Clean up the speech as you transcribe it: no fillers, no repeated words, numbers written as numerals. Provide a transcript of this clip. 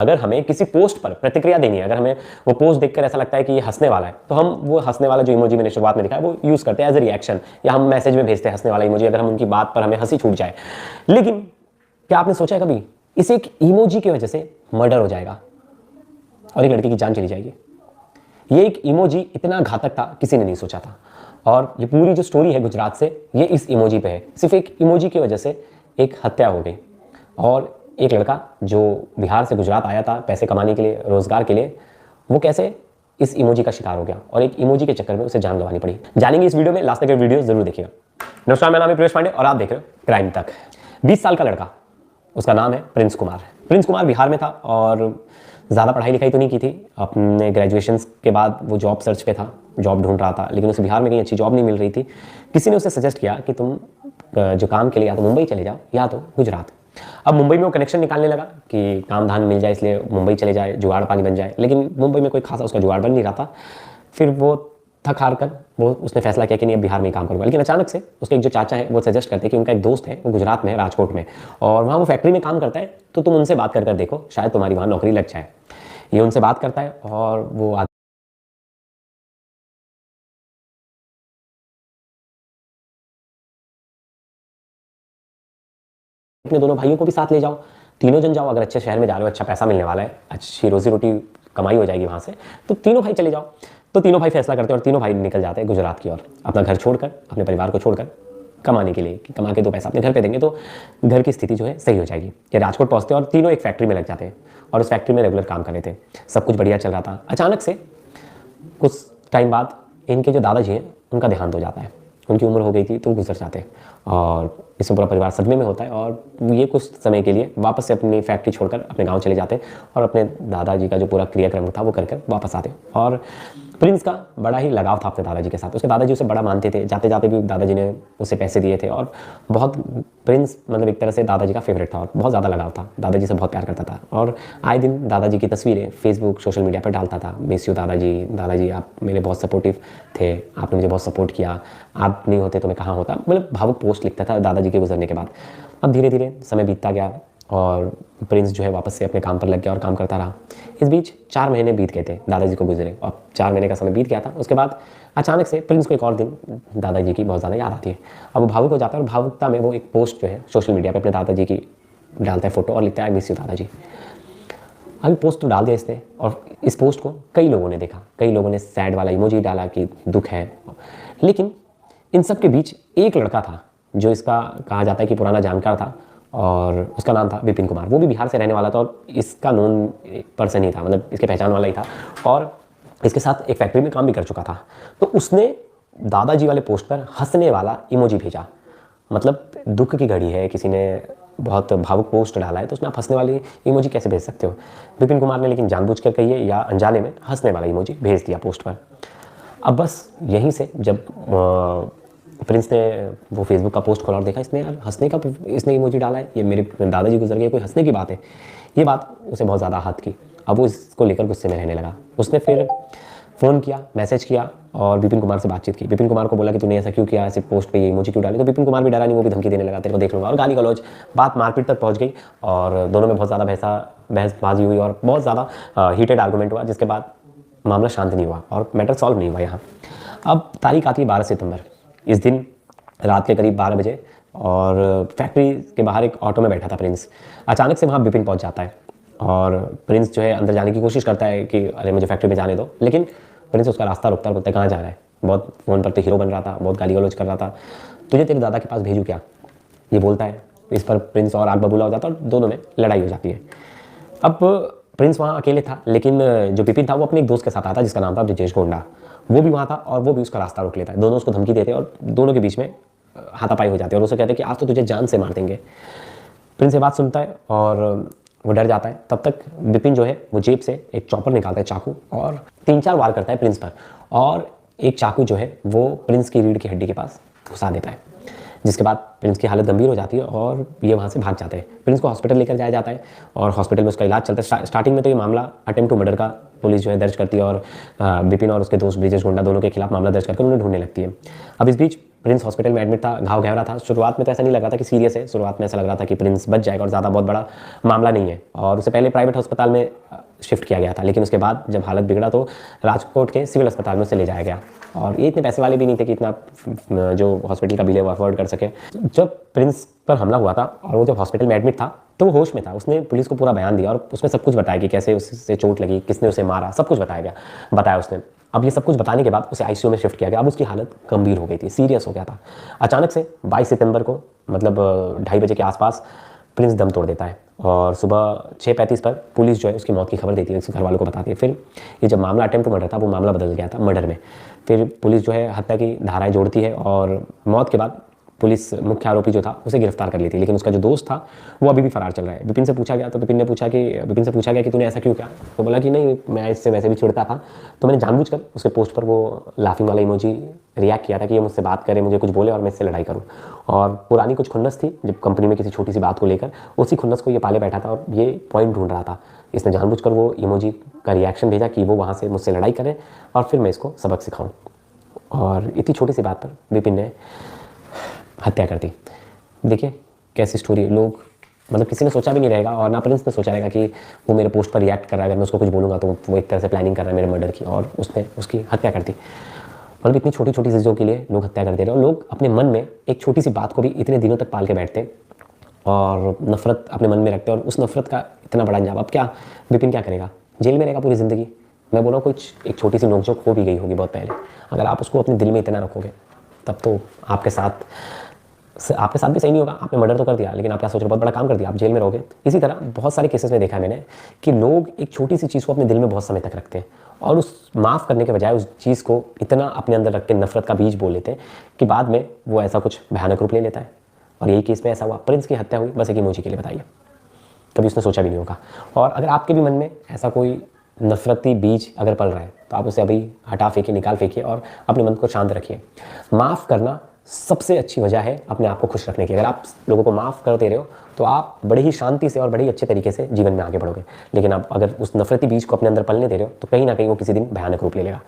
अगर हमें किसी पोस्ट पर प्रतिक्रिया देनी है, अगर हमें वो पोस्ट देखकर ऐसा लगता है कि ये हंसने वाला है, तो हम वो हंसने वाला जो इमोजी मैंने शुरुआत में दिखाया वो यूज करते हैं एज ए रिएक्शन, या हम मैसेज में भेजते हैं हंसने वाला इमोजी, अगर हम उनकी बात पर हमें हंसी छूट जाए। लेकिन क्या आपने सोचा है कभी इस एक इमोजी की वजह से मर्डर हो जाएगा और एक लड़की की जान चली जाएगी? ये एक इमोजी इतना घातक था, किसी ने नहीं सोचा था। और ये पूरी जो स्टोरी है गुजरात से, ये इस इमोजी पे है। सिर्फ एक इमोजी की वजह से एक हत्या हो गई, और एक लड़का जो बिहार से गुजरात आया था पैसे कमाने के लिए, रोजगार के लिए, वो कैसे इस इमोजी का शिकार हो गया और एक इमोजी के चक्कर में उसे जान गंवानी पड़ी। जानेंगे इस वीडियो में, लास्ट तक वीडियो जरूर देखिएगा। नमस्कार, मेरा नाम है प्रवेश पांडे और आप देख रहे हो क्राइम तक। 20 साल का लड़का, उसका नाम है प्रिंस कुमार। प्रिंस कुमार बिहार में था और ज़्यादा पढ़ाई लिखाई तो नहीं की थी। अपने ग्रेजुएशन के बाद वो जॉब सर्च पे था, जॉब ढूंढ रहा था, लेकिन उसे बिहार में कहीं अच्छी जॉब नहीं मिल रही थी। किसी ने उसे सजेस्ट किया कि तुम जो काम के लिए या तो मुंबई चले जाओ या तो गुजरात। अब मुंबई में वो कनेक्शन निकालने लगा कि काम धान मिल जाए, इसलिए मुंबई चले जाए, जुगाड़ पानी बन जाए। लेकिन मुंबई में कोई खासा उसका जुगाड़ बन नहीं रहा था। फिर वो थक हार कर वो उसने फैसला किया कि नहीं, अब बिहार में ही काम करूंगा। लेकिन अचानक से उसके एक जो चाचा है वो सजेस्ट करते हैं कि उनका एक दोस्त है, वो गुजरात में है, राजकोट में, और वहाँ वो फैक्ट्री में काम करता है, तो तुम उनसे बात कर देखो, शायद तुम्हारी वहाँ नौकरी लग जाए। ये उनसे बात करता है और वो अपने दोनों भाइयों को भी साथ ले जाओ, तीनों जन जाओ। अगर अच्छे शहर में जा रहे हो, अच्छा पैसा मिलने वाला है, अच्छी रोजी रोटी कमाई हो जाएगी वहाँ से, तो तीनों भाई चले जाओ। तो तीनों भाई फैसला करते हैं और तीनों भाई निकल जाते हैं गुजरात की ओर, अपना घर छोड़कर, अपने परिवार को छोड़कर, कमाने के लिए, कि कमा के 2 पैसा अपने घर पे देंगे तो घर की स्थिति जो है सही हो जाएगी। ये राजकोट पहुँचते हैं और तीनों एक फैक्ट्री में लग जाते हैं और उस फैक्ट्री में रेगुलर काम कर रहे थे, सब कुछ बढ़िया चल रहा था। अचानक से कुछ टाइम बाद इनके जो दादाजी हैं उनका देहांत हो जाता है। उनकी उम्र हो गई थी तो गुजर जाते हैं और इसमें पूरा परिवार सदमे में होता है। और ये कुछ समय के लिए वापस से अपनी फैक्ट्री छोड़कर अपने गांव चले जाते हैं और अपने दादाजी का जो पूरा क्रियाक्रम था वो कर वापस आते हैं। और प्रिंस का बड़ा ही लगाव था अपने दादाजी के साथ। उसके दादाजी उसे बड़ा मानते थे, जाते जाते भी दादाजी ने उसे पैसे दिए थे और बहुत, प्रिंस मतलब एक तरह से दादाजी का फेवरेट था और बहुत ज़्यादा लगाव था, दादाजी से बहुत प्यार करता था। और आए दिन दादाजी की तस्वीरें फेसबुक, सोशल मीडिया पर डालता था, मिस यू दादाजी, दादाजी आप मेरे बहुत सपोर्टिव थे, आपने मुझे बहुत सपोर्ट किया, आप नहीं होते तो मैं कहाँ होता, मतलब भावुक पोस्ट लिखता था दादाजी के गुजरने के बाद। अब धीरे धीरे समय बीतता गया और प्रिंस जो है वापस से अपने काम पर लग गया और काम करता रहा। इस बीच 4 महीने बीत गए थे दादाजी को गुजरे, और 4 महीने का समय बीत गया था। उसके बाद अचानक से प्रिंस को एक और दिन दादाजी की बहुत ज़्यादा याद आती है। अब वो भावुक हो जाता है और भावुकता में वो एक पोस्ट जो है सोशल मीडिया पे अपने दादाजी की डालता है फोटो और लिखता है आई मिस यू दादाजी। अभी पोस्ट तो डाल दिया इसने और इस पोस्ट को कई लोगों ने देखा, कई लोगों ने सैड वाला इमोजी डाला कि दुख है। लेकिन इन सब के बीच एक लड़का था जो इसका कहा जाता है कि पुराना जानकार था और उसका नाम था विपिन कुमार। वो भी बिहार से रहने वाला था और इसका नोन पर्सन ही था, मतलब इसके पहचान वाला ही था और इसके साथ एक फैक्ट्री में काम भी कर चुका था। तो उसने दादाजी वाले पोस्ट पर हंसने वाला इमोजी भेजा। मतलब दुख की घड़ी है, किसी ने बहुत भावुक पोस्ट डाला है तो उसमें आप हंसने वाली इमोजी कैसे भेज सकते हो? विपिन कुमार ने लेकिन जानबूझकर कहिए या अनजाने में हंसने वाला इमोजी भेज दिया पोस्ट पर। अब बस यहीं से जब प्रिंस ने वो फेसबुक का पोस्ट खोला और देखा इसने यार हंसने का इसने इमोजी डाला है, ये मेरे दादाजी गुजर गए, कोई हंसने की बात है, ये बात उसे बहुत ज़्यादा आहत की। अब वो इसको लेकर गुस्से में रहने लगा। उसने फिर फ़ोन किया, मैसेज किया और विपिन कुमार से बातचीत की। विपिन कुमार को बोला कि तूने ऐसा क्यों किया, ऐसे पोस्ट पे ये इमोजी क्यों डाली? तो विपिन कुमार भी डरा नहीं, वो भी धमकी देने लगा, तेरे को देख लूँगा, और गाली गलौज, बात मारपीट तक पहुँच गई और दोनों में बहुत ज़्यादा बहसबाजी हुई और बहुत ज़्यादा हीटेड आर्गूमेंट हुआ, जिसके बाद मामला शांत नहीं हुआ और मैटर सॉल्व नहीं हुआ यहाँ। अब तारीख आती है 12 सितंबर। इस दिन रात के करीब 12 बजे और फैक्ट्री के बाहर एक ऑटो में बैठा था प्रिंस। अचानक से वहाँ विपिन पहुँच जाता है और प्रिंस जो है अंदर जाने की कोशिश करता है कि अरे मुझे फैक्ट्री में जाने दो, लेकिन प्रिंस उसका रास्ता रोकता है, बोलता है कहाँ जा रहा है? बहुत फ़ोन पर तो हीरो बन रहा था, बहुत गाली गलौज कर रहा था, तुझे तेरे दादा के पास भेजूँ क्या? ये बोलता है। इस पर प्रिंस और आग बबूला हो जाता है और दोनों में लड़ाई हो जाती है। अब प्रिंस वहाँ अकेले था, लेकिन जो विपिन था वो अपने एक दोस्त के साथ आता जिसका नाम था ब्रिजेश गोंडा। वो भी वहाँ था और वो भी उसका रास्ता रोक लेता है। दोनों उसको धमकी देते हैं और दोनों के बीच में हाथापाई हो जाती है और उसे कहते हैं कि आज तो तुझे जान से मार देंगे। प्रिंस ये बात सुनता है और वो डर जाता है। तब तक विपिन जो है वो जेब से एक चॉपर निकालता है, चाकू, और 3-4 वार करता है प्रिंस पर और एक चाकू जो है वो प्रिंस की रीढ़ की हड्डी के पास घुसा देता है, जिसके बाद प्रिंस की हालत गंभीर हो जाती है और ये वहाँ से भाग जाते हैं। प्रिंस को हॉस्पिटल लेकर जाया जाता है और हॉस्पिटल में उसका इलाज चलता है। स्टार्टिंग में तो ये मामला अटेम्प्ट टू मर्डर का पुलिस जो है दर्ज करती है और विपिन और उसके दोस्त ब्रिजेश गोंडा दोनों के खिलाफ मामला दर्ज करके उन्हें ढूंढने लगती है। अब इस बीच प्रिंस हॉस्पिटल में एडमिट था, घाव गहरा था। शुरुआत में तो ऐसा नहीं लग रहा था कि सीरियस है, शुरुआत में ऐसा लग रहा था कि प्रिंस बच जाएगा और ज़्यादा बहुत बड़ा मामला नहीं है, और उससे पहले प्राइवेट अस्पताल में शिफ्ट किया गया था। लेकिन उसके बाद जब हालत बिगड़ा तो राजकोट के सिविल अस्पताल में उसे ले जाया गया, और ये इतने पैसे वाले भी नहीं थे कि इतना जो हॉस्पिटल का बिल है वो अफोर्ड कर सके। जब प्रिंस पर हमला हुआ था और वो जब हॉस्पिटल में एडमिट था तो वो होश में था। उसने पुलिस को पूरा बयान दिया और उसमें सब कुछ बताया कि कैसे उससे चोट लगी, किसने उसे मारा, सब कुछ बताया उसने। अब ये सब कुछ बताने के बाद उसे आईसीयू में शिफ्ट किया गया। अब उसकी हालत गंभीर हो गई थी, सीरियस हो गया था। अचानक से 22 सितंबर को मतलब 2:30 बजे के आसपास प्रिंस दम तोड़ देता है, और सुबह 6:35 पर पुलिस जो है उसकी मौत की खबर देती है, उसके घर वालों को बताती है। फिर ये जब मामला अटेम्प्ट टू मर्डर था वो मामला बदल गया था मर्डर में। फिर पुलिस जो है हत्या की धाराएं जोड़ती है, और मौत के बाद पुलिस मुख्य आरोपी जो था उसे गिरफ्तार कर ली थी। लेकिन उसका जो दोस्त था वो अभी भी फरार चल रहा है। विपिन से पूछा गया तो विपिन से पूछा गया कि तूने ऐसा क्यों किया, तो बोला कि नहीं, मैं इससे वैसे भी चिढ़ता था, तो मैंने जानबूझकर उसके पोस्ट पर वो लाफिंग वाला इमोजी रिएक्ट किया था कि ये मुझसे बात करे, मुझे कुछ बोले और मैं इससे लड़ाई करूँ। और पुरानी कुछ खुन्नस थी जब कंपनी में किसी छोटी सी बात को लेकर, उसी खुन्नस को ये पाले बैठा था और ये पॉइंट ढूंढ रहा था। इसने जानबूझकर वो इमोजी का रिएक्शन भेजा कि वो वहाँ से मुझसे लड़ाई करे और फिर मैं इसको सबक सिखाऊँ। और इतनी छोटी सी बात पर विपिन ने हत्या कर दी। देखिए कैसी स्टोरी है। लोग मतलब किसी ने सोचा भी नहीं रहेगा, और ना प्रिंस ने सोचा रहेगा कि वो मेरे पोस्ट पर रिएक्ट कर रहा है, अगर मैं उसको कुछ बोलूँगा तो वो एक तरह से प्लानिंग कर रहा है मेरे मर्डर की, और उसने उसकी हत्या कर दी। मतलब इतनी छोटी छोटी चीज़ों के लिए लोग हत्या कर दे रहे हैं, और लोग अपने मन में एक छोटी सी बात को भी इतने दिनों तक पाल के बैठते हैं और नफरत अपने मन में रखते हैं, और उस नफरत का इतना बड़ा अंजाम। अब क्या विपिन क्या करेगा, जेल में रहेगा पूरी ज़िंदगी। मैं बोल रहा हूँ कुछ एक छोटी सी नोकझोंक हो भी गई होगी बहुत पहले, अगर आप उसको अपने दिल में इतना रखोगे तब तो आपके साथ भी सही नहीं होगा। आपने मर्डर तो कर दिया, लेकिन आप क्या सोच रहे हो, बहुत बड़ा काम कर दिया, आप जेल में रहोगे। इसी तरह बहुत सारे केसेस में देखा है मैंने कि लोग एक छोटी सी चीज़ को अपने दिल में बहुत समय तक रखते हैं, और उस माफ़ करने के बजाय उस चीज़ को इतना अपने अंदर रख के नफरत का बीज बोल लेते हैं कि बाद में वो ऐसा कुछ भयानक रूप ले लेता है। और यही केस में ऐसा हुआ, प्रिंस की हत्या हुई बस एक इमोजी के लिए, बताइए, कभी उसने सोचा भी नहीं होगा। और अगर आपके भी मन में ऐसा कोई नफरती बीज अगर पल रहा है तो आप उसे अभी हटा फेंकिए, निकाल फेंकिए और अपने मन को शांत रखिए। माफ़ करना सबसे अच्छी वजह है अपने आप को खुश रखने की। अगर आप लोगों को माफ़ करते रहे हो तो आप बड़ी ही शांति से और बड़े ही अच्छे तरीके से जीवन में आगे बढ़ोगे। लेकिन आप अगर उस नफरती बीज को अपने अंदर पलने दे रहे हो तो कहीं ना कहीं वो किसी दिन भयानक रूप ले लेगा।